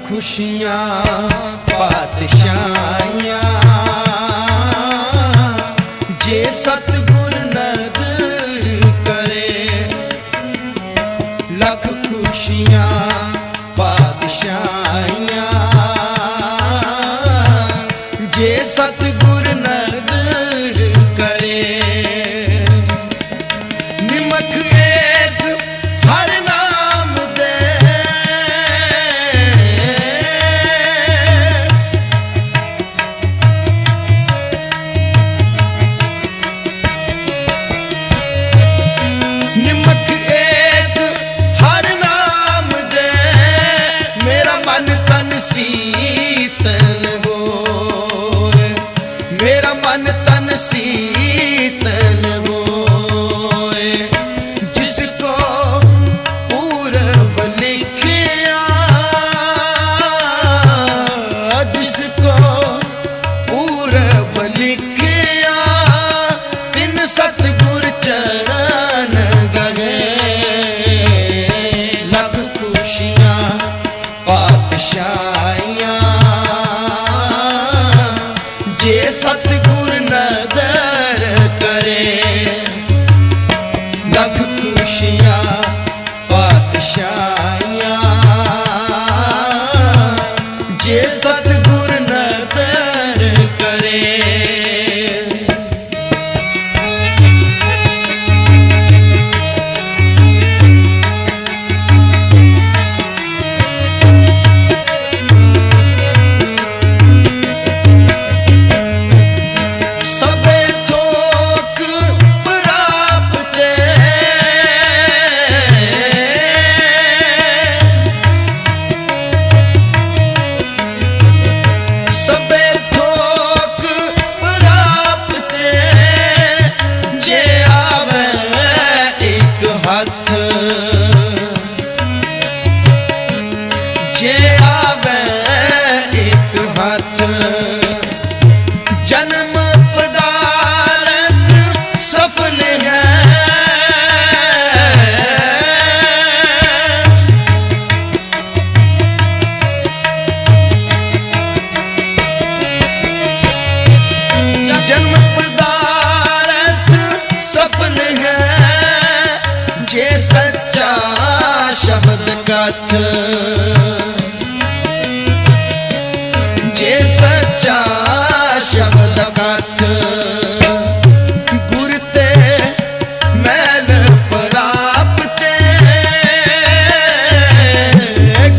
खुशियां पातशाहियां जे सतगुर नदर करे। लख खुशियां पातशाहियां जे सतगुर नदर करे। निमख एक हर नाम दे निमख एक हर नाम दे मेरा मन तन शीतल होए। मेरा मन तन शीतल होए। जिसको पूरब लिखिया जिसको पूरब लिखिया तिन सतगुर चरण गए। लख खुशियां पातशाहियां जे सतगुर नदर करे। लख खुशियां पातशाहियां जे सतगुर नदर करे। सबे थोक प्राप्ते सबे थोक प्राप्ते जे आवे एक हथ। जे आवे एक हथ जन्म पदार्थ सफल है। जन्म पदार्थ सफल है जे सच्चा शब्द कथ। जे सच्चा शब्द कथ गुर ते मैल प्राप्ते।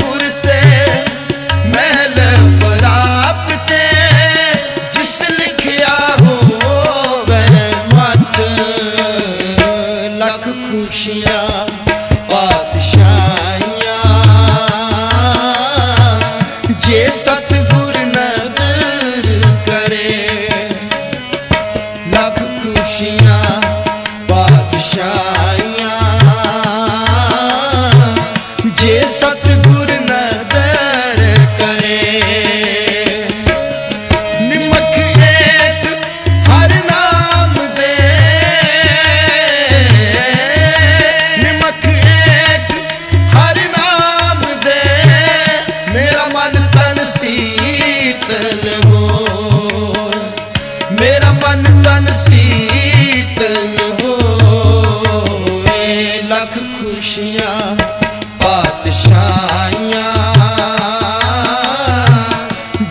गुर ते मैल प्राप्ते जिस लिखिया होवे मत। लख खुशियां पातशाहियां जे सतगुर नदर करे। लख खुशियां पातशाहियां जे सतगुर नदर करे। निमख एक हर नाम दे निमख एक हर नाम दे मेरा मन तन शीतल हो। मेरा मन तन शीतल हो। लख खुशियां पातशाहियां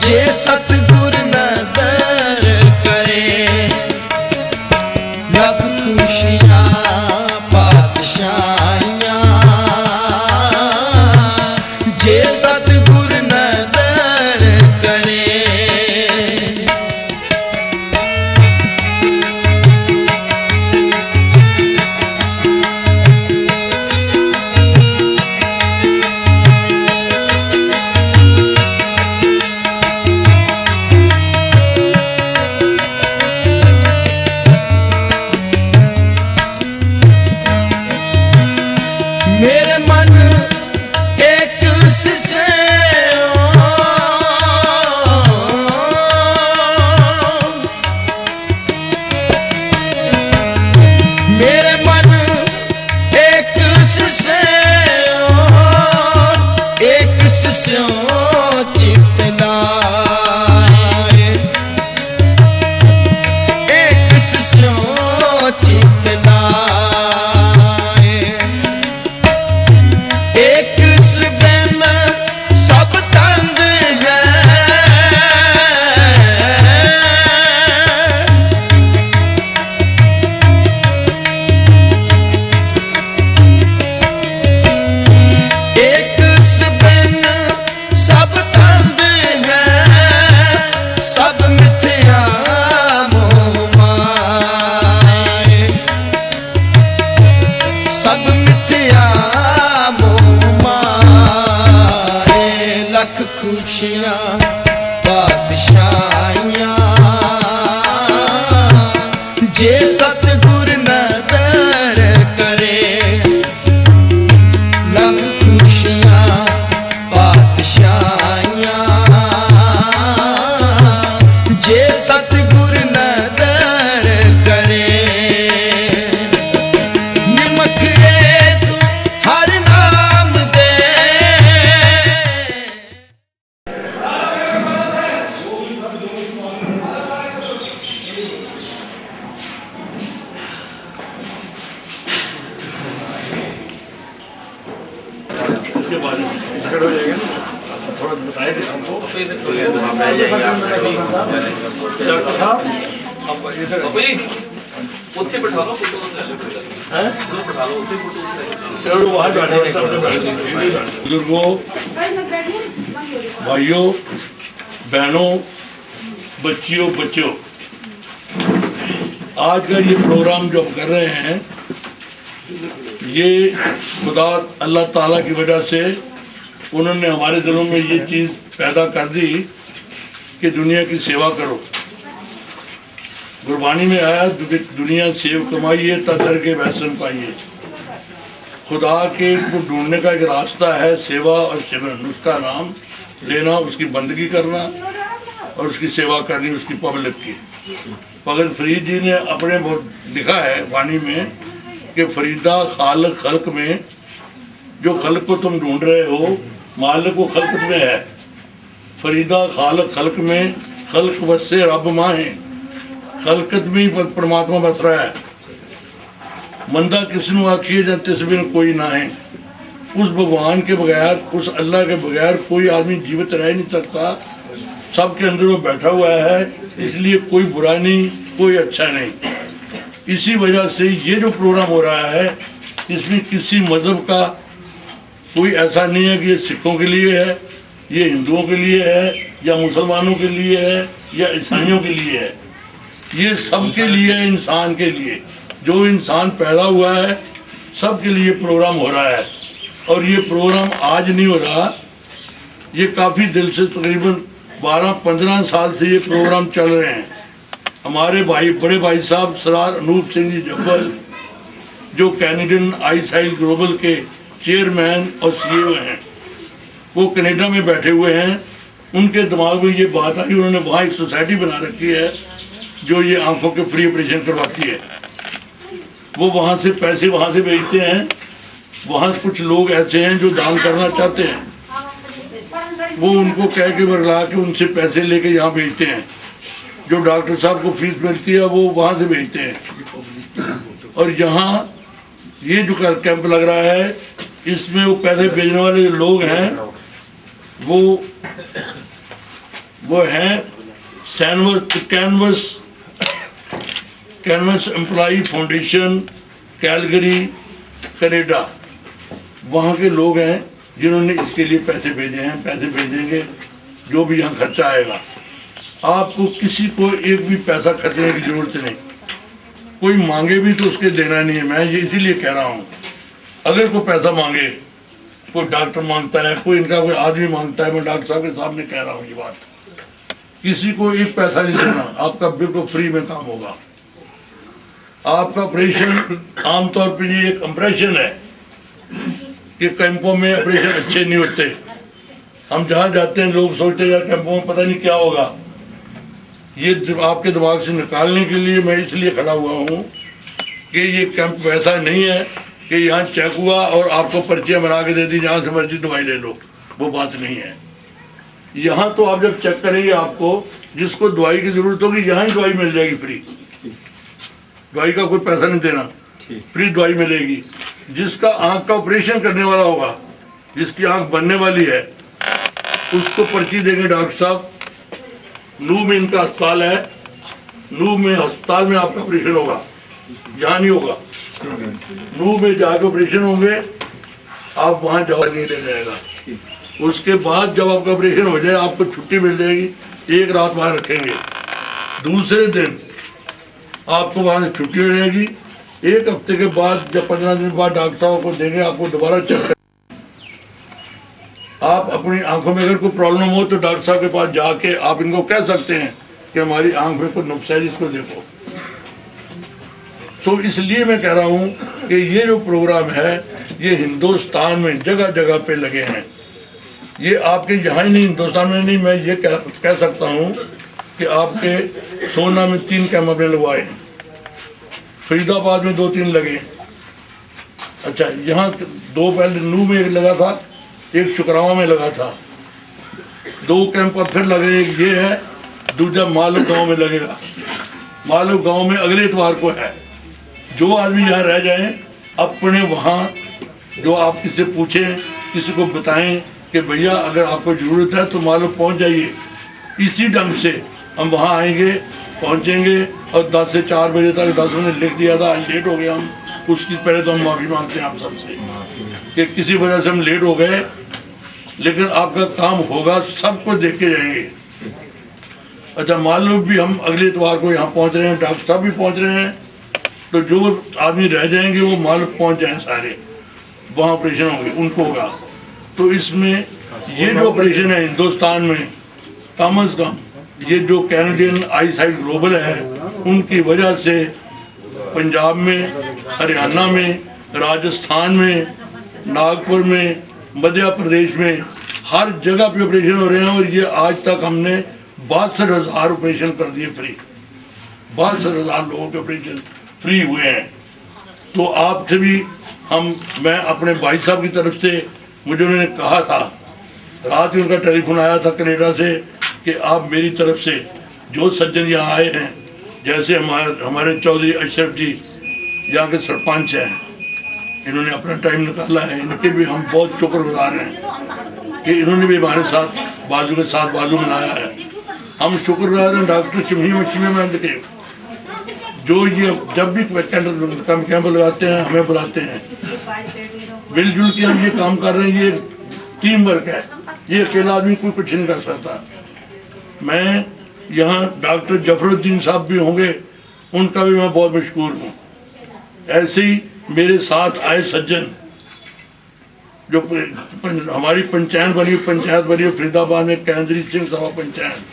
जे सतगुर नदर करे। लख खुशियां पातशाहियां जे सतगुर नदर करे। मेरे मन एक से लख खुशियाँ बादशाहियाँ। जे सतगुर नदर करे लख खुशियाँ बादशाहियाँ। जे सतगुर नदर करे निमख एक हर नाम दे। उसके बाद झगड़ हो जाएगा ना, थोड़ा बताए थे हमको। डॉक्टर साहब आप इधर ਉੱਥੇ ਬਿਠਾ ਲਓ ਫੋਟੋ हैं ਬਿਠਾ ਲਓ ਉੱਥੇ ਫੋਟੋ चलो वहाँ बैठे बुजुर्गों, भाइयों, बहनों, बच्चियों, बच्चों, आज का ये प्रोग्राम जो हम कर रहे हैं ये खुदा अल्लाह ताला की वजह से उन्होंने हमारे दिलों में ये चीज़ पैदा कर दी कि दुनिया की सेवा करो। गुरबानी में आया दुनिया सेव कमाइए तदर के वैसन पाइए। खुदा के को ढूंढने का एक रास्ता है सेवा और सिमरन, उसका नाम लेना, उसकी बंदगी करना और उसकी सेवा करनी, उसकी पब्लिक की। भगत फरीद जी ने अपने बहुत लिखा है वाणी में कि फरीदा खालक खल्क में, जो खल्क को तुम ढूंढ रहे हो मालिक वो खल्क में है। फरीदा खालक खल्क में, खल्क वस्से रब माहे, खलकत में परमात्मा बस रहा है। मंदा किसनू आखिए जब तिस बिन कोई ना है। उस भगवान के बगैर, उस अल्लाह के बगैर कोई आदमी जीवित रह नहीं सकता। सबके अंदर वो बैठा हुआ है, इसलिए कोई बुरा नहीं, कोई अच्छा नहीं। इसी वजह से ये जो प्रोग्राम हो रहा है इसमें किसी मज़हब का कोई ऐसा नहीं है कि ये सिखों के लिए है, ये हिंदुओं के लिए है, या मुसलमानों के लिए है, या ईसाइयों के लिए है। ये सबके लिए है, इंसान के लिए। जो इंसान पैदा हुआ है सबके लिए प्रोग्राम हो रहा है। और ये प्रोग्राम आज नहीं हो रहा, ये काफ़ी दिल से तकरीबन 12-15 साल से ये प्रोग्राम चल रहे हैं। हमारे भाई, बड़े भाई साहब सरदार अनूप सिंह जी जब्बल, जो कैनेडियन आईसाइल ग्लोबल के चेयरमैन और CEO हैं, वो कनाडा में बैठे हुए हैं। उनके दिमाग में ये बात आई, उन्होंने वहाँ एक सोसाइटी बना रखी है जो ये आंखों के फ्री ऑपरेशन करवाती है। वो वहाँ से पैसे वहाँ से भेजते हैं। वहाँ कुछ लोग ऐसे हैं जो दान करना चाहते हैं, वो उनको कह के बरला के उनसे पैसे लेके यहाँ भेजते हैं। जो डॉक्टर साहब को फीस मिलती है वो वहाँ से भेजते हैं। और यहाँ ये जो कैंप लग रहा है इसमें वो पैसे भेजने वाले जो लोग हैं वो हैं canvas employee foundation, Calgary, Canada. वहाँ के लोग हैं जिन्होंने इसके लिए पैसे भेजे हैं, पैसे भेजेंगे जो भी यहाँ खर्चा आएगा। आपको किसी को एक भी पैसा खर्चने की ज़रूरत नहीं। कोई मांगे भी तो उसके देना नहीं है। मैं ये इसीलिए कह रहा हूँ, अगर कोई पैसा मांगे, कोई डॉक्टर मांगता है, कोई इनका कोई आदमी मांगता है, मैं डॉक्टर साहब के सामने कह रहा हूँ ये बात, किसी को एक पैसा नहीं देना। आपका बिल्कुल फ्री में काम होगा। आपका ऑपरेशन आमतौर पर ये एक इंप्रेशन है कि कैंपों में ऑपरेशन अच्छे नहीं होते। हम जहाँ जाते हैं लोग सोचते हैं कैंपों में पता नहीं क्या होगा। ये आपके दिमाग से निकालने के लिए मैं इसलिए खड़ा हुआ हूँ कि ये कैंप वैसा नहीं है कि यहाँ चेक हुआ और आपको पर्चियाँ बना के दे दी, जहाँ से मर्जी दवाई ले लो। वो बात नहीं है। यहाँ तो आप जब चेक करेंगे, आपको जिसको दवाई की ज़रूरत होगी यहाँ ही दवाई मिल जाएगी फ्री। दवाई का कोई पैसा नहीं देना, फ्री दवाई मिलेगी। जिसका आँख का ऑपरेशन करने वाला होगा, जिसकी आँख बनने वाली है, उसको पर्ची देंगे डॉक्टर साहब। नूह में इनका अस्पताल है, नूह में अस्पताल में आपका ऑपरेशन होगा, यहाँ नहीं होगा। नूह में जाके ऑपरेशन होंगे, आप वहाँ जवा नहीं ले जाएगा। उसके बाद जब आपका ऑपरेशन हो जाए आपको छुट्टी मिल जाएगी, एक रात वहाँ रखेंगे। दूसरे दिन आपको वहाँ से छुट्टी हो जाएगी। एक हफ्ते के बाद, जब 15 दिन बाद डॉक्टर साहब को देंगे, आपको दोबारा चेक आप अपनी आंखों में अगर कोई प्रॉब्लम हो तो डॉक्टर साहब के पास जाके आप इनको कह सकते हैं कि हमारी आंख में कोई नुक्स है, इसको देखो। तो इसलिए मैं कह रहा हूँ कि ये जो प्रोग्राम है ये हिंदुस्तान में जगह जगह पे लगे हैं। ये आपके यहाँ ही नहीं, हिंदुस्तान में नहीं, मैं ये कह सकता हूँ कि आपके सोना में 3 कैंप हमने लगवाए, फरीदाबाद में 2-3 लगे। अच्छा, यहाँ 2 पहले नू में एक लगा था, एक शुक्रावा में लगा था, 2 कैंप अब फिर लगे। एक ये है, दूसरा मालव गांव में लगेगा। मालव गांव में अगले इतवार को है। जो आदमी यहाँ रह जाए अपने वहाँ, जो आप किसी पूछें, किसी को बताएं कि भैया अगर आपको ज़रूरत है तो मालव पहुँच जाइए। इसी ढंग से हम वहाँ आएंगे, पहुँचेंगे और 10 से 4 बजे तक 10 मिनट लिख दिया था, आज लेट हो गया हम। उसकी पहले तो हम माफ़ी मांगते हैं आप सबसे कि किसी वजह से हम लेट हो गए, लेकिन आपका काम होगा, सब कुछ देख के जाएंगे। अच्छा, मालूम भी हम अगले इतवार को यहाँ पहुँच रहे हैं, डॉक्टर साहब भी पहुँच रहे हैं। तो जो आदमी रह जाएंगे वो मालूम पहुँच जाएँ सारे, वहाँ ऑपरेशन होंगे, उनको होगा। तो इसमें ये जो ऑपरेशन है हिंदुस्तान में, कम अज़ कम ये जो कैनेडियन आई साइट ग्लोबल है, उनकी वजह से पंजाब में, हरियाणा में, राजस्थान में, नागपुर में, मध्य प्रदेश में, हर जगह पे ऑपरेशन हो रहे हैं। और ये आज तक हमने 62,000 ऑपरेशन कर दिए फ्री, 62,000 लोगों के ऑपरेशन फ्री हुए हैं। तो आपसे भी मैं अपने भाई साहब की तरफ से, मुझे उन्होंने कहा था, रात ही उनका टेलीफोन आया था कनाडा से कि आप मेरी तरफ से जो सज्जन यहाँ आए हैं, जैसे हमारे चौधरी अशरफ जी यहाँ के सरपंच हैं, इन्होंने अपना टाइम निकाला है, इनके भी हम बहुत शुक्रगुजार हैं कि इन्होंने भी हमारे साथ बाजू के साथ बाजू मिलाया है। हम शुक्रगुजार हैं डॉक्टर शमीम के, जो ये जब भी कैंप लगाते हैं हमें बुलाते हैं। मिलजुल के हम ये काम कर रहे हैं, ये टीम वर्क है, ये अकेला आदमी कोई कुछ नहीं कर सकता। मैं यहाँ डॉक्टर जफरुद्दीन साहब भी होंगे, उनका भी मैं बहुत मशहूर हूँ। ऐसे ही मेरे साथ आए सज्जन, जो हमारी पंचायत बनी फरीदाबाद में, कैंद्री सिंह सभा पंचायत,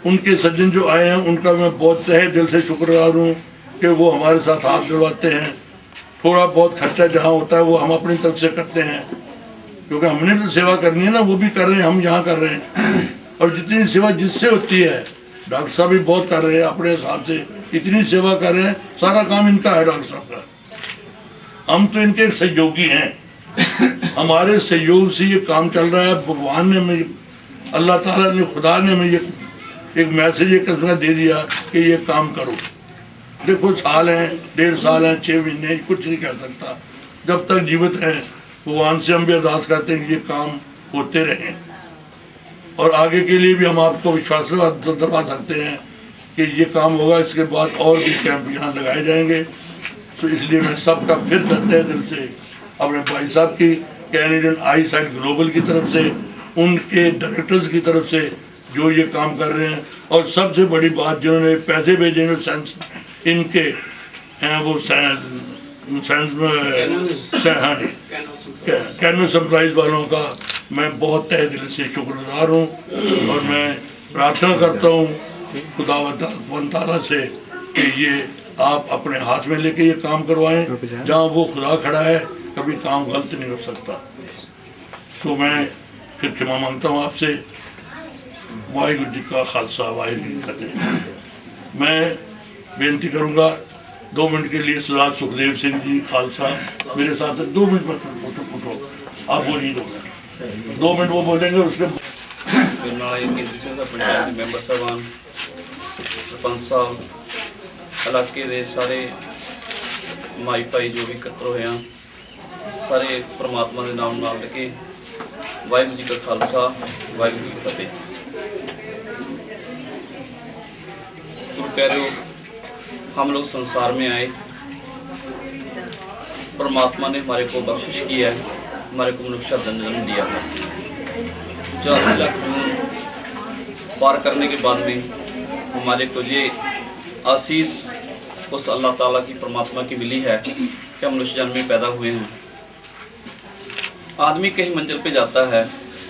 उनके सज्जन जो आए हैं उनका मैं बहुत तहे दिल से शुक्रगुजार हूँ कि वो हमारे साथ हाथ दिलवाते हैं। थोड़ा बहुत खर्चा जहाँ होता है वो हम अपनी तरफ से करते हैं, क्योंकि हमने तो सेवा करनी है ना, वो भी कर रहे हैं, हम यहाँ कर रहे हैं। और जितनी सेवा जिससे होती है, डॉक्टर साहब भी बहुत कर रहे हैं अपने हिसाब से, इतनी सेवा कर रहे हैं, सारा काम इनका है डॉक्टर साहब का। हम तो इनके सहयोगी हैं, हमारे सहयोग से ये काम चल रहा है। भगवान ने हमें, अल्लाह ताला ने, खुदा ने हमें ये एक मैसेज एक कसम दे दिया कि ये काम करो। देखो, साल हैं, 1.5 साल हैं, 6 महीने, कुछ नहीं कह सकता। जब तक जीवित है भगवान से हम भी अरदास करते हैं कि ये काम होते रहें, और आगे के लिए भी हम आपको विश्वास दिला सकते हैं कि ये काम होगा। इसके बाद और भी कैंप यहाँ लगाए जाएंगे। तो इसलिए मैं सबका फिर तहे दिल से अपने भाई साहब की, कैनेडियन आई साइट ग्लोबल की तरफ से, उनके डायरेक्टर्स की तरफ से जो ये काम कर रहे हैं, और सबसे बड़ी बात जिन्होंने पैसे भेजे इनके हैं, वो कैनो सप्लाइज वालों का मैं बहुत तहे दिल से शुक्रगुजार हूँ। और मैं प्रार्थना करता हूँ खुदा ताला से कि ये आप अपने हाथ में लेके ये काम करवाएं। जहाँ वो खुदा खड़ा है कभी काम गलत नहीं हो सकता। तो मैं फिर क्षमा मांगता हूँ आपसे। वाहिगुरू जी का खालसा, वाहिगुरू जी की फतेह। मैं बेनती करूँगा 2 मिनट के लिए सरदार सुखदेव सिंह जी खालसा मेरे साथ 2 मिनट पर फोटो आप बोलिए। 2 मिनट वो बोलेंगे, उसके पंचायत मैंबर साहबान, सरपंच साहब, इलाके के सारे माई भाई जो भी इकट्ठे हुए हैं, सारे परमात्मा के नाम नाम लेके वाहिगुरू जी का खालसा, वाहिगुरू जी की फतेह। तुम कह रहे हो हम लोग संसार में आए, परमात्मा ने हमारे को बख्शिश की है, हमारे को मनुष्य जन्म दिया है। 84 लाख जून पार करने के बाद में हमारे को ये आशीष उस अल्लाह ताला की, परमात्मा की मिली है कि हम मनुष्य जन्म में पैदा हुए हैं। आदमी कहीं मंजिल पे जाता है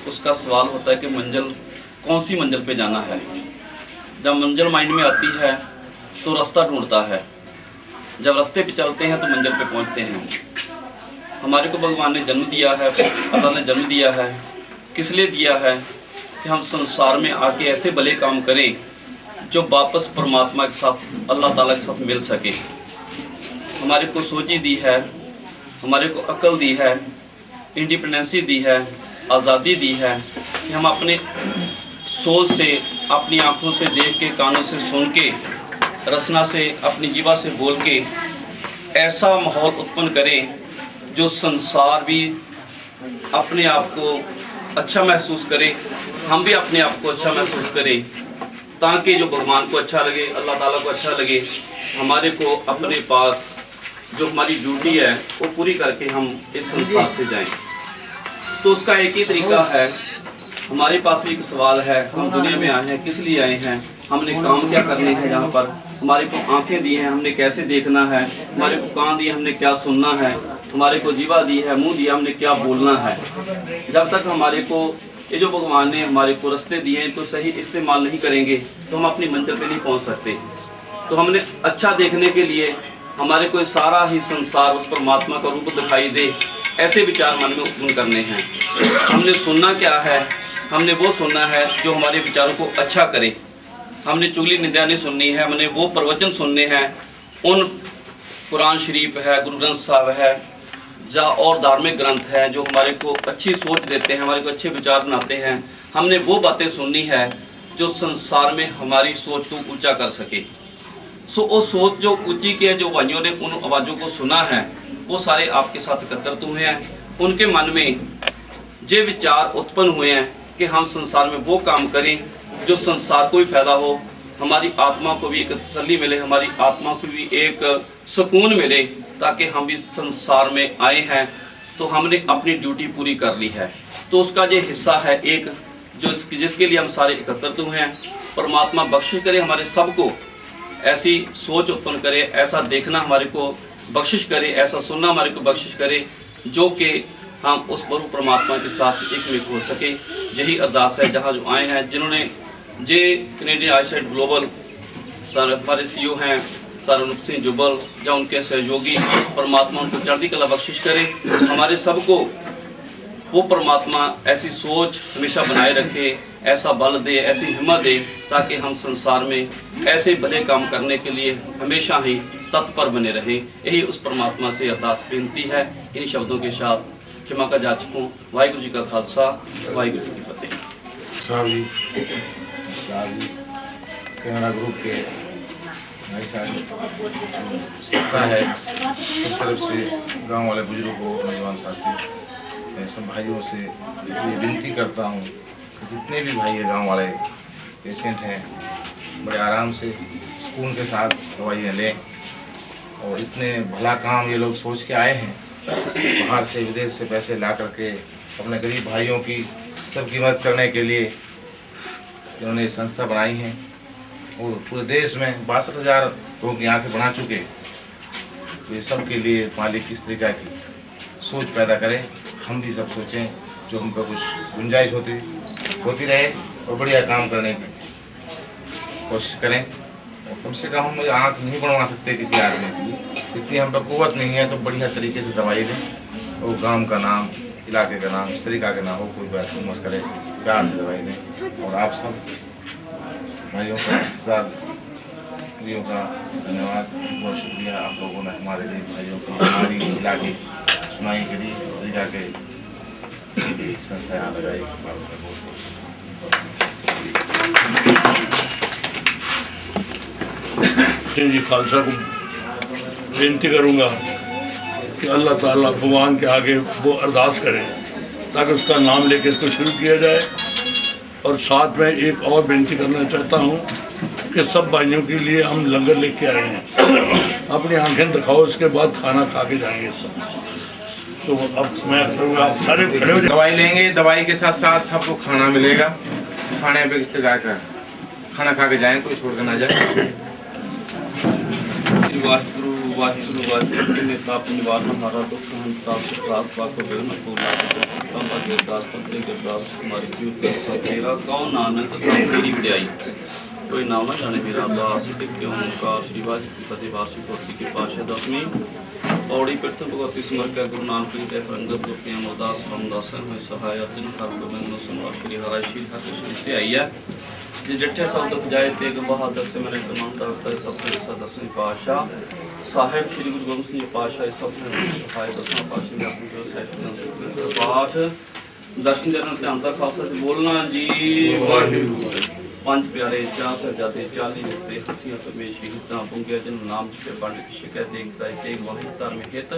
उसका सवाल होता है कि मंजिल कौन सी मंजिल पे जाना है। जब मंजिल माइंड में आती है तो रास्ता ढूंढता है, जब रास्ते पे चलते हैं तो मंजिल पे पहुंचते हैं। हमारे को भगवान ने जन्म दिया है, अल्लाह ने जन्म दिया है, किस लिए दिया है कि हम संसार में आके ऐसे भले काम करें जो वापस परमात्मा के साथ, अल्लाह ताला के साथ मिल सके। हमारे को सोची दी है, हमारे को अकल दी है, इंडिपेंडेंसी दी है, आज़ादी दी है कि हम अपने सोच से, अपनी आँखों से देख के, कानों से सुन के, रसना से, अपनी जीवा से बोल के ऐसा माहौल उत्पन्न करें जो संसार भी अपने आप को अच्छा महसूस करे, हम भी अपने आप को अच्छा महसूस करें, ताकि जो भगवान को अच्छा लगे, अल्लाह ताला को अच्छा लगे। हमारे को अपने पास जो हमारी ड्यूटी है वो पूरी करके हम इस संसार से जाएं। तो उसका एक ही तरीका है। हमारे पास भी एक सवाल है, हम दुनिया में आए हैं, किस लिए आए हैं, हमने काम क्या करने हैं यहाँ पर। हमारे को आंखें दी हैं, हमने कैसे देखना है, हमारे को कान दिए, हमने क्या सुनना है, हमारे को जीवा दी है, मुंह दिया, हमने क्या बोलना है। जब तक हमारे को ये जो भगवान ने हमारे को रास्ते दिए तो सही इस्तेमाल नहीं करेंगे तो हम अपनी मंजिल पे नहीं पहुंच सकते। तो हमने अच्छा देखने के लिए हमारे को सारा ही संसार उस परमात्मा का रूप दिखाई दे, ऐसे विचार मन में उत्पन्न करने हैं। हमने सुनना क्या है, हमने वो सुनना है जो हमारे विचारों को अच्छा करे। हमने चुगली निंदा नहीं सुननी है, हमने वो प्रवचन सुनने हैं, उन कुरान शरीफ है, गुरु ग्रंथ साहब है, जा और धार्मिक ग्रंथ है जो हमारे को अच्छी सोच देते हैं, हमारे को अच्छे विचार बनाते हैं। हमने वो बातें सुननी है जो संसार में हमारी सोच को ऊंचा कर सके। सो वो सोच जो ऊंची की है, जो भाइयों ने उन आवाज़ों को सुना है, वो सारे आपके साथ एकत्रित हुए हैं। उनके मन में ये विचार उत्पन्न हुए हैं कि हम संसार में वो काम करें जो संसार को भी फायदा हो, हमारी आत्मा को भी एक तसल्ली मिले, हमारी आत्मा को भी एक सुकून मिले, ताकि हम भी संसार में आए हैं तो हमने अपनी ड्यूटी पूरी कर ली है। तो उसका ये हिस्सा है एक जो जिसके लिए हम सारे एकत्रित हुए हैं। परमात्मा बख्शिश करे हमारे सबको, ऐसी सोच उत्पन्न करे, ऐसा देखना हमारे को बख्शिश करे, ऐसा सुनना हमारे को बख्शिश करे, जो कि हम उस प्रभु परमात्मा के साथ एकमिक हो सके। यही अरदास है। जहाँ जो आए हैं, जिन्होंने जे कैनेडियन आईसाइट ग्लोबल सर हमारे CEO हैं सर अनुप सिंह जुबल, या उनके सहयोगी, परमात्मा उनको चढ़ती कला बख्शिश करे। हमारे सबको वो परमात्मा ऐसी सोच हमेशा बनाए रखे, ऐसा बल दे, ऐसी हिम्मत दे, ताकि हम संसार में ऐसे भले काम करने के लिए हमेशा ही तत्पर बने रहें। यही उस परमात्मा से अरदास बेनती है। इन शब्दों के साथ क्षमा का जाचक हूँ। वाहिगुरू जी का खालसा, वाहिगुरू जी की फतेह। साहब जी कैमरा ग्रुप के भाई साहब संस्था है, सब तरफ से गांव वाले बुजुर्गों, नौजवान साथी, सब भाइयों से ये विनती करता हूँ कि जितने भी भाई गांव वाले पेशेंट हैं, बड़े आराम से सुकून के साथ दवाइयाँ लें। और इतने भला काम ये लोग सोच के आए हैं, बाहर से विदेश से पैसे ला करके अपने गरीब भाइयों की सबकी मदद करने के लिए इन्होंने संस्था बनाई है। और पूरे देश में 62,000 लोगों की आँखें बना चुके। तो ये सब के लिए मालिक किस तरीका की सोच पैदा करें, हम भी सब सोचें, जो हमको कुछ गुंजाइश होती रहे और बढ़िया काम करने की कोशिश करें। और कम से कम हम आँख नहीं बनवा सकते किसी आदमी की, इतनी हम पर कुव्वत नहीं है, तो बढ़िया तरीके से दवाई दें। और गांव का नाम, इलाके का नाम इस तरीका का ना हो, कोई बात मस करे, प्यार से दवाई दें। और आप सब भाइयों का प्रियों का धन्यवाद, बहुत शुक्रिया। आप लोगों ने हमारे लिए भाइयों की हमारी इलाके सुनाई के लिए तरीका के संस्था यहाँ लगाई। जी खालसा को बेनती करूँगा कि अल्लाह ताला भगवान के आगे वो अरदास करें ताकि उसका नाम लेके इसको शुरू किया जाए। और साथ में एक और बेनती करना चाहता हूँ कि सब भाइयों के लिए हम लंगर लेके आए हैं, अपनी आंखें दिखाओ, इसके बाद खाना खा के जाएंगे सब। तो अब मैं आप सारे खड़े हो, दवाई लेंगे, दवाई के साथ साथ सबको खाना मिलेगा। खाने पे किस तरह का खाना खा के जाएँ, कोई छोड़ कर ना जाए। वाहिगुरू वाहिगुरू वाहिगुरू ने ताप निवारण हमारा दुख हंता सुख रात पाको बेन को लाभ बाबा गिरदास पंतरी गिरदास हमारी जीव तेरा कौन नानक सब तेरी बड़ाई कोई नाम ना जाने मेरा दास क्यों का श्री वाजी वासी कोटि के पाशा दसवीं पौड़ी प्रथम भगवती समर्का गुरु नानक देव रंगत गोपी अमरदास रामदास में सहाय अर्जुन हर गोविंद सुनो श्री हराय श्री हर से आई है जे जट्ठे शब्द बजाए तेग बहादुर से मेरे कमान करता सब दसवीं पातशाह साहिब श्री गुरु गोबिंद सिंह पातशाह सब सहाय दसवां पातशाह ने अपने जो पाठ दर्शन देना ध्यान का खालसा से बोलना जी वाहिगुरू पंज प्यारे चार साहबजादे 40 उत्ते हथियां तो में शहीदां पुंगे जिन नाम जिते पंड की शिकायत देखता है तेग वाहिगुरू धार्मिक हित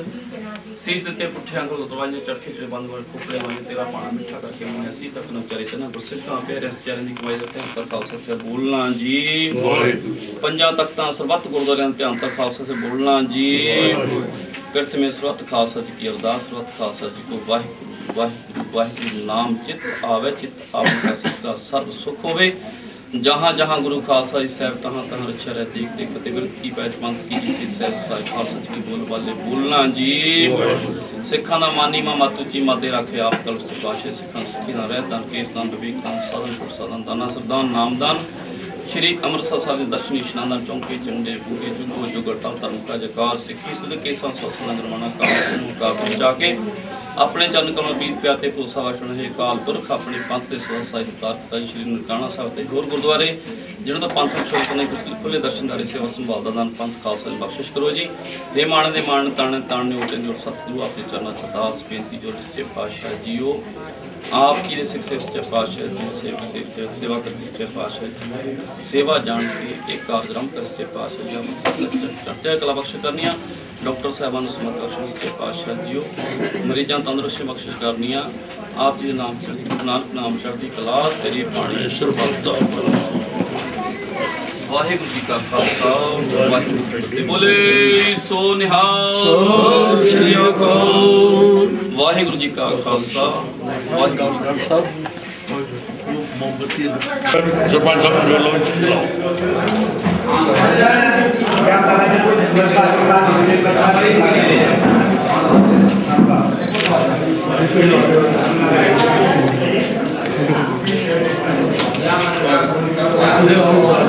सीस देते पुठियां को दरवाजे चरखे च बंद वर कुपड़े वाले तेरा पाना मिठा करके मैं असी तक न करे तना गुरसिखां प्यारे चरण की कमाई देते हैं खालसा से बोलना जी वाहिगुरू पंजा तख्तां सरबत गुरुद्वारियां ध्यान तक खालसा से बोलना जी पिरथ में सरबत खालसा जी की अरदास सरबत खालसा जी को वाहिगुरू वाहिगुरू वाहिगुरू नाम चित आवे चित आवे का सर्व सुख होवे जहाँ जहाँ गुरु खालसा जी साहब तहाँ तहाँ रक्षा रहे देख देख फतेहगढ़ की पैच पंथ की जिसे साहब साहिब खालसा जी की बोल वाले बोलना जी सिखा ना मानी माँ मातू जी माते रखे आप कल पाशे सिखा सिखी ना रह दान केस दान विवेक दान साधन छुट साधन दाना सरदान नामदान श्री अमृतसर साहब दर्शनी स्नान चौंके झंडे बूगे जुगो जुगटा धर्म का जकार सिखी सद के संस्वसन नरमाना का जाके अपने चरण कमल बीत प्याते पूसा वचन है काल पुरख अपने पंथ के सदा साहिब तार श्री ननकाना साहब ते होर गुरुद्वारे जिन्हों तो पंथ छोड़ करने कुछ खुले दर्शनदारी सेवा संभाल दान पंथ खालसा बख्शिश करो जी हे मान ताने ताने उठे जो सतगुरु अपने चरणों च दास बेनती जो सच्चे पातशाह जीओ आपकी ने सिख सच्चे पातशाह जी सेवा करती सच्चे पातशाह जी सेवा जान के एक कार्यक्रम कर सच्चे पातशाह जी चर्चा कला बख्श करनिया डॉक्टर साहबान समत बख्श सच्चे पातशाह जीओ मरीजां तंदुरुस्ती बख्शिश करनिया आप जी नाम नानक नाम चढ़ती कला तेरी पानी सरबत वाहिगुरू जी का खालसा वाहिगुरू जी की बोले सो निहाल श्री अकाल वाहिगुरू जी का खालसा वाहिगुरू जी का मोमबत्ती सरपंच साहब लो Yeah.